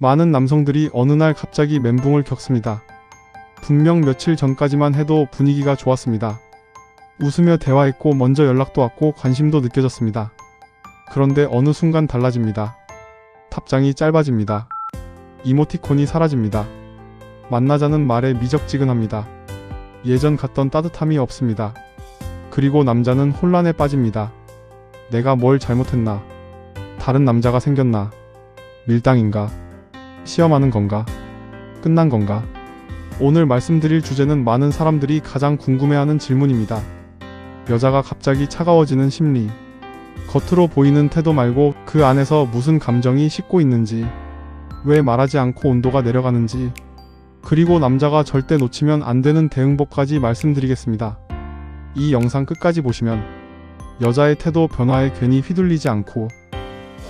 많은 남성들이 어느 날 갑자기 멘붕을 겪습니다. 분명 며칠 전까지만 해도 분위기가 좋았습니다. 웃으며 대화했고 먼저 연락도 왔고 관심도 느껴졌습니다. 그런데 어느 순간 달라집니다. 답장이 짧아집니다. 이모티콘이 사라집니다. 만나자는 말에 미적지근합니다. 예전 같던 따뜻함이 없습니다. 그리고 남자는 혼란에 빠집니다. 내가 뭘 잘못했나? 다른 남자가 생겼나? 밀당인가? 시험하는 건가? 끝난 건가? 오늘 말씀드릴 주제는 많은 사람들이 가장 궁금해하는 질문입니다. 여자가 갑자기 차가워지는 심리. 겉으로 보이는 태도 말고 그 안에서 무슨 감정이 싣고 있는지, 왜 말하지 않고 온도가 내려가는지, 그리고 남자가 절대 놓치면 안 되는 대응법까지 말씀드리겠습니다. 이 영상 끝까지 보시면 여자의 태도 변화에 괜히 휘둘리지 않고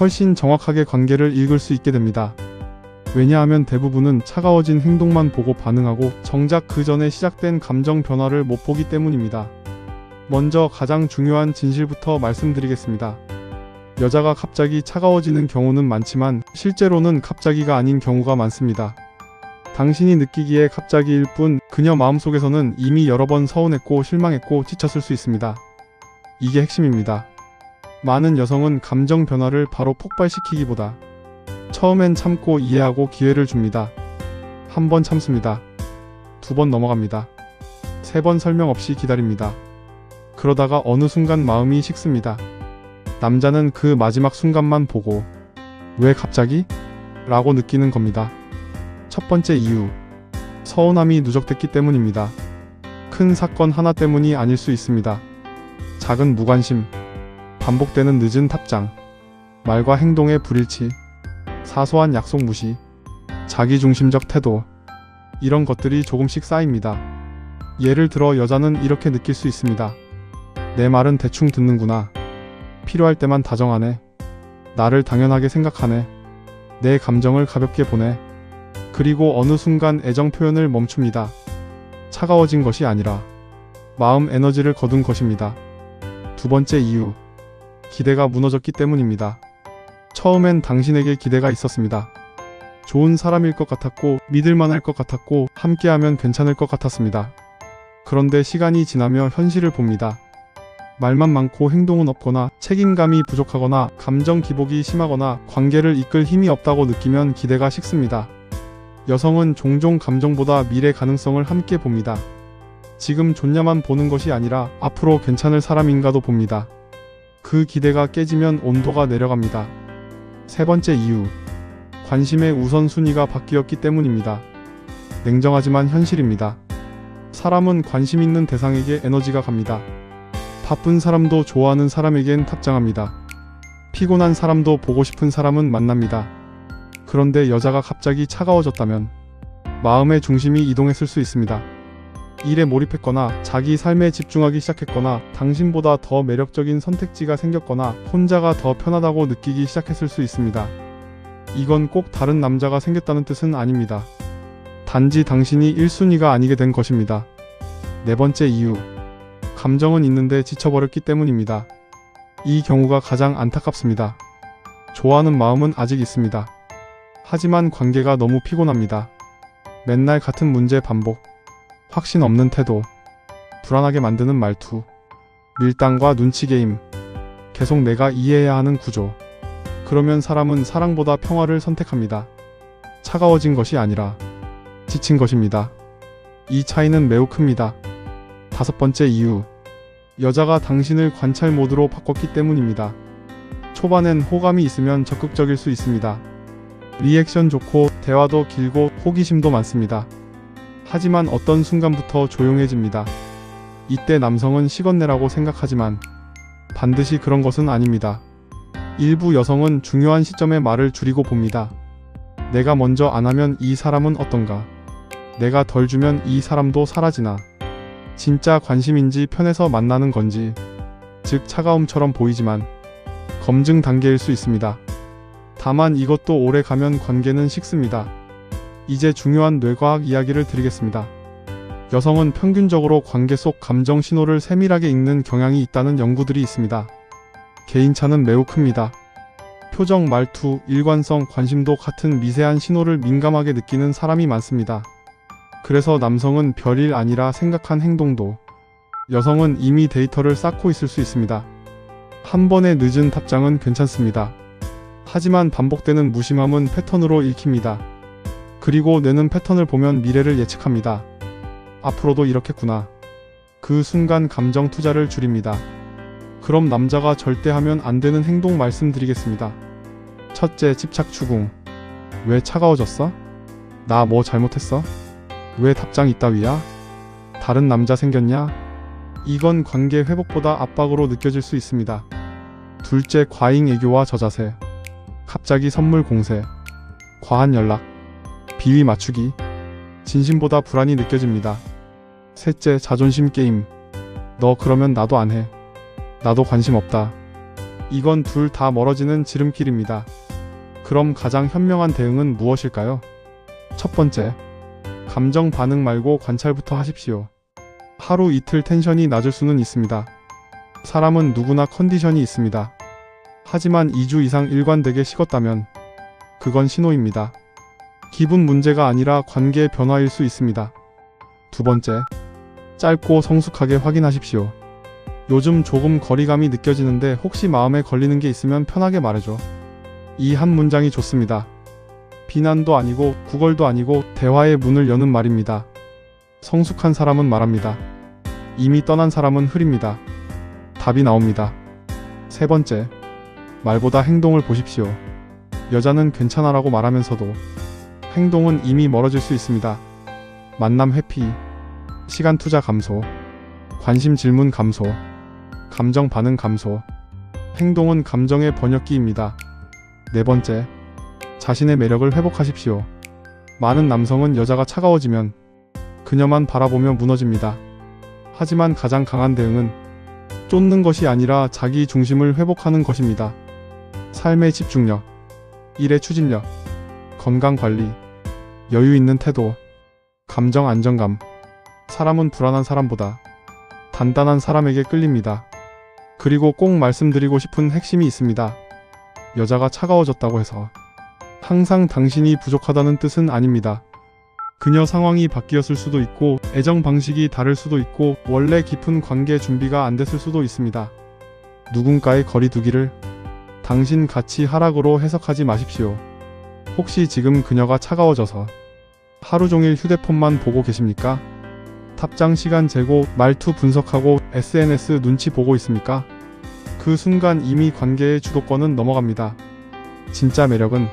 훨씬 정확하게 관계를 읽을 수 있게 됩니다. 왜냐하면 대부분은 차가워진 행동만 보고 반응하고 정작 그 전에 시작된 감정 변화를 못 보기 때문입니다. 먼저 가장 중요한 진실부터 말씀드리겠습니다. 여자가 갑자기 차가워지는 경우는 많지만 실제로는 갑자기가 아닌 경우가 많습니다. 당신이 느끼기에 갑자기일 뿐 그녀 마음속에서는 이미 여러 번 서운했고 실망했고 지쳤을 수 있습니다. 이게 핵심입니다. 많은 여성은 감정 변화를 바로 폭발시키기보다 처음엔 참고 이해하고 기회를 줍니다. 한 번 참습니다. 2번 넘어갑니다. 3번 설명 없이 기다립니다. 그러다가 어느 순간 마음이 식습니다. 남자는 그 마지막 순간만 보고 왜 갑자기? 라고 느끼는 겁니다. 첫 번째 이유, 서운함이 누적됐기 때문입니다. 큰 사건 하나 때문이 아닐 수 있습니다. 작은 무관심, 반복되는 늦은 답장, 말과 행동의 불일치, 사소한 약속 무시, 자기중심적 태도, 이런 것들이 조금씩 쌓입니다. 예를 들어 여자는 이렇게 느낄 수 있습니다. 내 말은 대충 듣는구나. 필요할 때만 다정하네. 나를 당연하게 생각하네. 내 감정을 가볍게 보네. 그리고 어느 순간 애정 표현을 멈춥니다. 차가워진 것이 아니라 마음 에너지를 거둔 것입니다. 2번째 이유, 기대가 무너졌기 때문입니다. 처음엔 당신에게 기대가 있었습니다. 좋은 사람일 것 같았고 믿을만할 것 같았고 함께하면 괜찮을 것 같았습니다. 그런데 시간이 지나며 현실을 봅니다. 말만 많고 행동은 없거나 책임감이 부족하거나 감정 기복이 심하거나 관계를 이끌 힘이 없다고 느끼면 기대가 식습니다. 여성은 종종 감정보다 미래 가능성을 함께 봅니다. 지금 좋냐만 보는 것이 아니라 앞으로 괜찮을 사람인가도 봅니다. 그 기대가 깨지면 온도가 내려갑니다. 3번째 이유, 관심의 우선순위가 바뀌었기 때문입니다. 냉정하지만 현실입니다. 사람은 관심 있는 대상에게 에너지가 갑니다. 바쁜 사람도 좋아하는 사람에겐 답장합니다. 피곤한 사람도 보고 싶은 사람은 만납니다. 그런데 여자가 갑자기 차가워졌다면 마음의 중심이 이동했을 수 있습니다. 일에 몰입했거나 자기 삶에 집중하기 시작했거나 당신보다 더 매력적인 선택지가 생겼거나 혼자가 더 편하다고 느끼기 시작했을 수 있습니다. 이건 꼭 다른 남자가 생겼다는 뜻은 아닙니다. 단지 당신이 1순위가 아니게 된 것입니다. 4번째 이유, 감정은 있는데 지쳐버렸기 때문입니다. 이 경우가 가장 안타깝습니다. 좋아하는 마음은 아직 있습니다. 하지만 관계가 너무 피곤합니다. 맨날 같은 문제 반복, 확신 없는 태도, 불안하게 만드는 말투, 밀당과 눈치 게임, 계속 내가 이해해야 하는 구조. 그러면 사람은 사랑보다 평화를 선택합니다. 차가워진 것이 아니라 지친 것입니다. 이 차이는 매우 큽니다. 5번째 이유, 여자가 당신을 관찰 모드로 바꿨기 때문입니다. 초반엔 호감이 있으면 적극적일 수 있습니다. 리액션 좋고 대화도 길고 호기심도 많습니다. 하지만 어떤 순간부터 조용해집니다. 이때 남성은 식었네라고 생각하지만 반드시 그런 것은 아닙니다. 일부 여성은 중요한 시점에 말을 줄이고 봅니다. 내가 먼저 안 하면 이 사람은 어떤가? 내가 덜 주면 이 사람도 사라지나? 진짜 관심인지 편해서 만나는 건지, 즉 차가움처럼 보이지만 검증 단계일 수 있습니다. 다만 이것도 오래 가면 관계는 식습니다. 이제 중요한 뇌과학 이야기를 드리겠습니다. 여성은 평균적으로 관계 속 감정 신호를 세밀하게 읽는 경향이 있다는 연구들이 있습니다. 개인차는 매우 큽니다. 표정, 말투, 일관성, 관심도 같은 미세한 신호를 민감하게 느끼는 사람이 많습니다. 그래서 남성은 별일 아니라 생각한 행동도, 여성은 이미 데이터를 쌓고 있을 수 있습니다. 한 번의 늦은 답장은 괜찮습니다. 하지만 반복되는 무심함은 패턴으로 읽힙니다. 그리고 뇌는 패턴을 보면 미래를 예측합니다. 앞으로도 이렇겠구나. 그 순간 감정 투자를 줄입니다. 그럼 남자가 절대 하면 안 되는 행동 말씀드리겠습니다. 첫째, 집착 추궁. 왜 차가워졌어? 나 뭐 잘못했어? 왜 답장 이따위야? 다른 남자 생겼냐? 이건 관계 회복보다 압박으로 느껴질 수 있습니다. 둘째, 과잉 애교와 저자세. 갑자기 선물 공세, 과한 연락, 비위 맞추기, 진심보다 불안이 느껴집니다. 셋째, 자존심 게임. 너 그러면 나도 안 해. 나도 관심 없다. 이건 둘 다 멀어지는 지름길입니다. 그럼 가장 현명한 대응은 무엇일까요? 첫 번째, 감정 반응 말고 관찰부터 하십시오. 하루 이틀 텐션이 낮을 수는 있습니다. 사람은 누구나 컨디션이 있습니다. 하지만 2주 이상 일관되게 식었다면 그건 신호입니다. 기분 문제가 아니라 관계의 변화일 수 있습니다. 두 번째, 짧고 성숙하게 확인하십시오. 요즘 조금 거리감이 느껴지는데 혹시 마음에 걸리는 게 있으면 편하게 말해줘. 이 한 문장이 좋습니다. 비난도 아니고 구걸도 아니고 대화의 문을 여는 말입니다. 성숙한 사람은 말합니다. 이미 떠난 사람은 흐립니다. 답이 나옵니다. 세 번째, 말보다 행동을 보십시오. 여자는 괜찮아라고 말하면서도 행동은 이미 멀어질 수 있습니다. 만남 회피, 시간 투자 감소, 관심 질문 감소, 감정 반응 감소. 행동은 감정의 번역기입니다. 네 번째, 자신의 매력을 회복하십시오. 많은 남성은 여자가 차가워지면 그녀만 바라보며 무너집니다. 하지만 가장 강한 대응은 쫓는 것이 아니라 자기 중심을 회복하는 것입니다. 삶의 집중력, 일의 추진력, 건강관리, 여유 있는 태도, 감정 안정감. 사람은 불안한 사람보다 단단한 사람에게 끌립니다. 그리고 꼭 말씀드리고 싶은 핵심이 있습니다. 여자가 차가워졌다고 해서 항상 당신이 부족하다는 뜻은 아닙니다. 그녀 상황이 바뀌었을 수도 있고 애정 방식이 다를 수도 있고 원래 깊은 관계 준비가 안 됐을 수도 있습니다. 누군가의 거리 두기를 당신 가치 하락으로 해석하지 마십시오. 혹시 지금 그녀가 차가워져서 하루 종일 휴대폰만 보고 계십니까? 답장 시간 재고 말투 분석하고 SNS 눈치 보고 있습니까? 그 순간 이미 관계의 주도권은 넘어갑니다. 진짜 매력은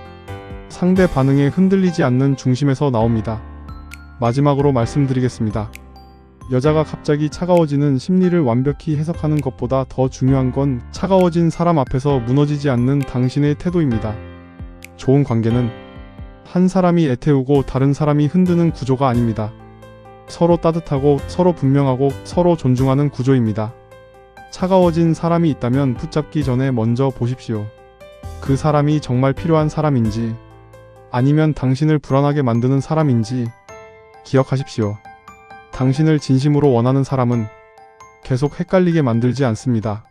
상대 반응에 흔들리지 않는 중심에서 나옵니다. 마지막으로 말씀드리겠습니다. 여자가 갑자기 차가워지는 심리를 완벽히 해석하는 것보다 더 중요한 건 차가워진 사람 앞에서 무너지지 않는 당신의 태도입니다. 좋은 관계는 한 사람이 애태우고 다른 사람이 흔드는 구조가 아닙니다. 서로 따뜻하고 서로 분명하고 서로 존중하는 구조입니다. 차가워진 사람이 있다면 붙잡기 전에 먼저 보십시오. 그 사람이 정말 필요한 사람인지 아니면 당신을 불안하게 만드는 사람인지 기억하십시오. 당신을 진심으로 원하는 사람은 계속 헷갈리게 만들지 않습니다.